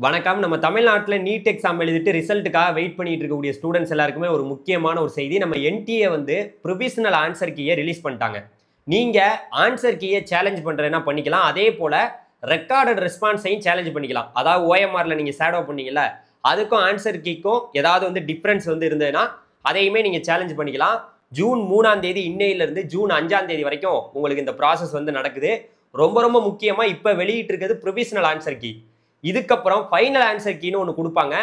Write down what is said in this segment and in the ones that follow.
வணக்கம். நம்ம தமிழ்நாட்டுல நீட் எக்ஸாம் எழுதிட்டு ரிசல்ட்டுக்காக வெயிட் பண்ணிட்டு இருக்கக்கூடிய ஸ்டூடெண்ட்ஸ் எல்லாருக்குமே ஒரு முக்கியமான ஒரு செய்தி. நம்ம என்டிஏ வந்து ப்ரொவிஷனல் ஆன்சர் கீயை ரிலீஸ் பண்ணிட்டாங்க. நீங்க ஆன்சர் கீயை சேலஞ்ச் பண்றதுனா பண்ணிக்கலாம். அதே போல ரெக்கார்டட் ரெஸ்பான்ஸையும் சேலஞ்ச் பண்ணிக்கலாம். அதாவது ஓஎம்ஆர்ல நீங்க ஷேடோ பண்ணீங்கல்ல, அதுக்கும் ஆன்சர் கீக்கும் ஏதாவது வந்து டிஃபரன்ஸ் வந்து இருந்ததுன்னா அதையுமே நீங்க சேலஞ்ச் பண்ணிக்கலாம். ஜூன் 3ஆம் தேதி இன்னையிலிருந்து ஜூன் 5ஆம் தேதி வரைக்கும் உங்களுக்கு இந்த ப்ராசஸ் வந்து நடக்குது. ரொம்ப ரொம்ப முக்கியமா இப்ப வெளியிட்டு இருக்கிறது ப்ரொவிஷனல் ஆன்சர் கீ. இதுக்கப்புறம் ஃபைனல் ஆன்சர் கீன்னு ஒன்று கொடுப்பாங்க.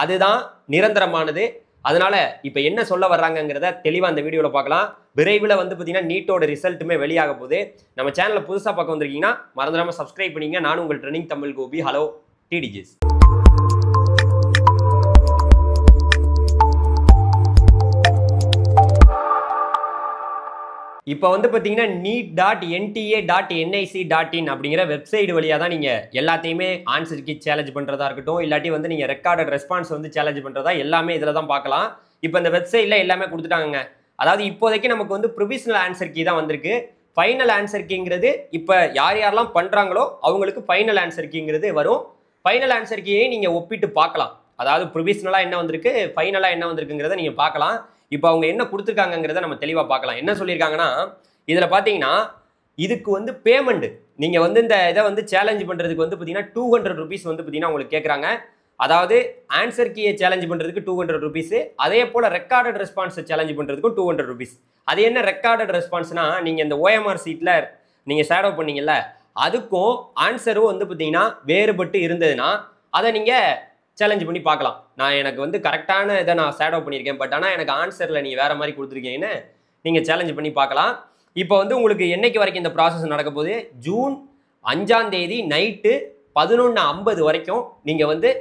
அதுதான் நிரந்தரமானது. அதனால இப்போ என்ன சொல்ல வர்றாங்கிறத தெளிவாக அந்த வீடியோவில் பார்க்கலாம். விரைவில் வந்து பார்த்தீங்கன்னா நீட்டோட ரிசல்ட்டுமே வெளியாக போகுது. நம்ம சேனலில் புதுசாக பார்க்க வந்திருக்கீங்கன்னா மறந்துடாமல் சப்ஸ்கிரைப் பண்ணிங்க. நானும் உங்கள் ட்ரெண்டிங் தமிழ் கோபி. ஹலோ டிடிஜிஸ். இப்போ வந்து பார்த்தீங்கன்னா neet.nta.nic.in அப்படிங்கிற வெப்சைட் வழியாக தான் நீங்கள் எல்லாத்தையுமே ஆன்சர் கீ சேலஞ்ச் பண்ணுறதா இருக்கட்டும், இல்லாட்டி வந்து நீங்கள் ரெக்கார்டட் ரெஸ்பான்ஸ் வந்து சேலஞ்ச் பண்ணுறதா எல்லாமே இதில் தான் பார்க்கலாம். இப்போ இந்த வெப்சைட்டில் எல்லாமே கொடுத்துட்டாங்க. அதாவது இப்போதைக்கு நமக்கு வந்து ப்ரொவிஷனல் ஆன்சர் கீ தான் வந்திருக்கு. ஃபைனல் ஆன்சர் கீங்கிறது இப்போ யாரெல்லாம் பண்ணுறாங்களோ அவங்களுக்கு ஃபைனல் ஆன்சர் கீங்கிறது வரும். ஃபைனல் ஆன்சர் கீயை நீங்கள் ஒப்பிட்டு பார்க்கலாம். அதாவது ப்ரொவிஷனலாக என்ன வந்திருக்கு, ஃபைனலாக என்ன வந்திருக்குங்கிறத நீங்கள் பார்க்கலாம். இப்போ அவங்க என்ன கொடுத்துருக்காங்கிறத நம்ம தெளிவாக பார்க்கலாம். என்ன சொல்லியிருக்காங்கன்னா, இதில் பார்த்தீங்கன்னா இதுக்கு வந்து பேமெண்ட் நீங்கள் வந்து இந்த இதை வந்து சேலஞ்ச் பண்ணுறதுக்கு வந்து பார்த்தீங்கன்னா 200 ருபீஸ் வந்து பார்த்தீங்கன்னா உங்களுக்கு கேட்குறாங்க. அதாவது ஆன்சர் கீயை சேலஞ்ச் பண்ணுறதுக்கு 200 ருபீஸ், அதே போல் ரெக்கார்டட் ரெஸ்பான்ஸை சேலஞ்ச் பண்ணுறதுக்கும் 200 ருபீஸ். அது என்ன ரெக்கார்டட் ரெஸ்பான்ஸ்னா, நீங்கள் இந்த ஓஎம்ஆர் சீட்டில் நீங்கள் ஷேடோ பண்ணீங்கல்ல, அதுக்கும் ஆன்சரும் வந்து பார்த்தீங்கன்னா வேறுபட்டு இருந்ததுன்னா அதை நீங்கள் சேலஞ்ச் பண்ணி பார்க்கலாம். எனக்கு வந்து கரெக்டான இதை நான் ஷேடோ பண்ணியிருக்கேன், பட் ஆனால் எனக்கு ஆன்சரில் நீங்கள் வேறு மாதிரி கொடுத்துருக்கீங்கன்னு நீங்கள் சேலஞ்ச் பண்ணி பார்க்கலாம். இப்போ வந்து உங்களுக்கு என்னைக்கு வரைக்கும் இந்த ப்ராசஸ் நடக்க போகுது, ஜூன் 5ஆம் தேதி நைட்டு 11:50 வரைக்கும் நீங்கள் வந்து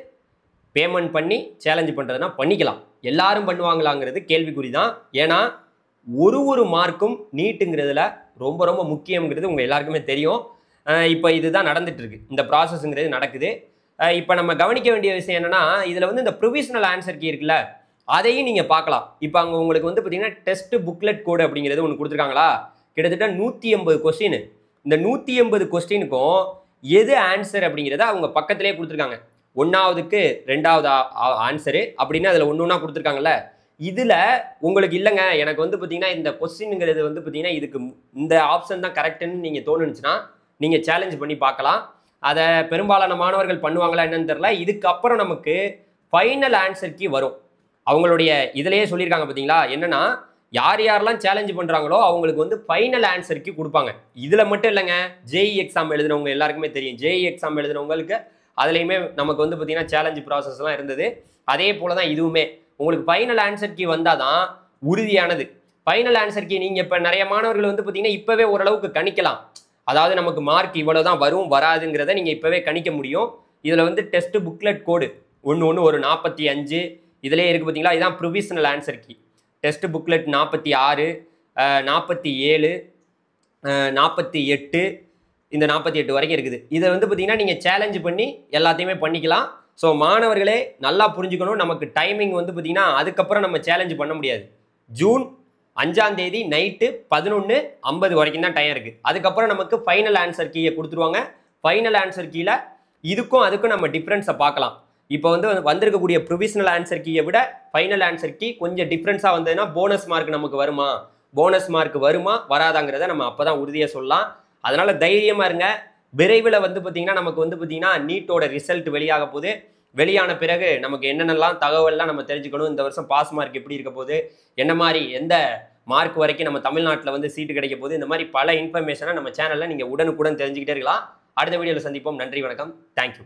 பேமெண்ட் பண்ணி சேலஞ்ச் பண்ணுறதுனா பண்ணிக்கலாம். எல்லாரும் பண்ணுவாங்களாங்கிறது கேள்விக்குறி தான். ஏன்னா ஒரு மார்க்கும் நீட்டுங்கிறதுல ரொம்ப ரொம்ப முக்கியங்கிறது உங்கள் எல்லாருக்குமே தெரியும். இப்போ இதுதான் நடந்துட்டுருக்கு, இந்த ப்ராசஸ்ங்கிறது நடக்குது. இப்போ நம்ம கவனிக்க வேண்டிய விஷயம் என்னன்னா, இதில் வந்து இந்த ப்ரொவிஷனல் ஆன்சர் கீ இருக்குல்ல, அதையும் நீங்கள் பார்க்கலாம். இப்போ அங்கே உங்களுக்கு வந்து பார்த்தீங்கன்னா டெஸ்ட் புக்லெட் கோடு அப்படிங்கிறது ஒன்று கொடுத்துருக்காங்களா, கிட்டத்தட்ட 180 கொஸ்டின். இந்த 180 கொஸ்டினுக்கும் எது ஆன்சர் அப்படிங்கிறத அவங்க பக்கத்திலே கொடுத்துருக்காங்க. 1ஆவதுக்கு 2ஆவது ஆன்சரு அப்படின்னு அதில் ஒன்று ஒன்றா கொடுத்துருக்காங்கல்ல. இதில் உங்களுக்கு இல்லைங்க, எனக்கு வந்து பார்த்தீங்கன்னா இந்த கொஸ்டின்ங்கிறது வந்து பார்த்தீங்கன்னா இதுக்கு இந்த ஆப்ஷன் தான் கரெக்டுன்னு நீங்கள் தோணுச்சுன்னா நீங்கள் சேலஞ்ச் பண்ணி பார்க்கலாம். அதை பெரும்பாலான மாணவர்கள் பண்ணுவாங்களா என்னன்னு தெரியல. இதுக்கப்புறம் நமக்கு ஃபைனல் ஆன்சர் கீ வரும். அவங்களுடைய இதிலேயே சொல்லியிருக்காங்க பார்த்தீங்களா, என்னன்னா யாரெல்லாம் சேலஞ்ச் பண்ணுறாங்களோ அவங்களுக்கு வந்து ஃபைனல் ஆன்சர் கீ கொடுப்பாங்க. இதில் மட்டும் இல்லைங்க, ஜேஇ எக்ஸாம் எழுதுனவங்க எல்லாருக்குமே தெரியும். ஜேஇ எக்ஸாம் எழுதுனவங்களுக்கு அதுலேயுமே நமக்கு வந்து பார்த்தீங்கன்னா சேலஞ்ச் ப்ராசஸ்லாம் இருந்தது. அதே போல் தான் இதுவுமே உங்களுக்கு ஃபைனல் ஆன்சர் கீ வந்தால் தான் உறுதியானது. ஃபைனல் ஆன்சர் கீ நீங்கள் இப்போ நிறைய மாணவர்கள் வந்து பார்த்தீங்கன்னா இப்போவே ஓரளவுக்கு கணிக்கலாம். அதாவது நமக்கு மார்க் இவ்வளோ தான் வரும் வராதுங்கிறத நீங்கள் இப்போவே கணிக்க முடியும். இதில் வந்து டெஸ்ட் புக்லெட் கோடு ஒன்று ஒரு 45 இதிலே இருக்குது பார்த்தீங்களா. இதுதான் provisional answer key. Test booklet 46, 47, 48, இந்த 48 வரைக்கும் இருக்குது. இதை வந்து பார்த்தீங்கன்னா நீங்கள் சேலஞ்சு பண்ணி எல்லாத்தையுமே பண்ணிக்கலாம். ஸோ மாணவர்களே நல்லா புரிஞ்சுக்கணும், நமக்கு டைமிங் வந்து பார்த்தீங்கன்னா அதுக்கப்புறம் நம்ம சேலஞ்சு பண்ண முடியாது. ஜூன் 5ஆம் தேதி நைட்டு 11:50 வரைக்கும் தான் டைம் இருக்குது. அதுக்கப்புறம் நமக்கு ஃபைனல் ஆன்சர் கீயை கொடுத்துருவாங்க. ஃபைனல் ஆன்சர் கீழ இதுக்கும் அதுக்கும் நம்ம டிஃப்ரென்ஸை பார்க்கலாம். இப்போ வந்து வந்திருக்கக்கூடிய ப்ரொவிஷனல் ஆன்சர் கீயை விட ஃபைனல் ஆன்சர் கீ கொஞ்சம் டிஃப்ரென்ஸாக வந்ததுன்னா போனஸ் மார்க் நமக்கு வருமா, போனஸ் மார்க் வருமா வராதாங்கிறத நம்ம அப்போ தான் உறுதியாக சொல்லலாம். அதனால் தைரியமாக இருங்க. விரைவில் வந்து பார்த்தீங்கன்னா நமக்கு வந்து பார்த்தீங்கன்னா நீட்டோட ரிசல்ட் வெளியாக போகுது. வெளியான பிறகு நமக்கு என்னென்னலாம் தகவல்லாம் நம்ம தெரிஞ்சுக்கணும், இந்த வருஷம் பாஸ் மார்க் எப்படி இருக்க போகுது, என்ன மாதிரி எந்த மார்க் வரைக்கும் நம்ம தமிழ்நாட்டில் வந்து சீட்டு கிடைக்க போகுது, இந்த மாதிரி பல இன்ஃபர்மேஷனை நம்ம சேனலில் நீங்கள் உடனுக்குடன் தெரிஞ்சுக்கிட்டே இருக்கலாம். அடுத்த வீடியோவில் சந்திப்போம். நன்றி, வணக்கம், தேங்க்யூ.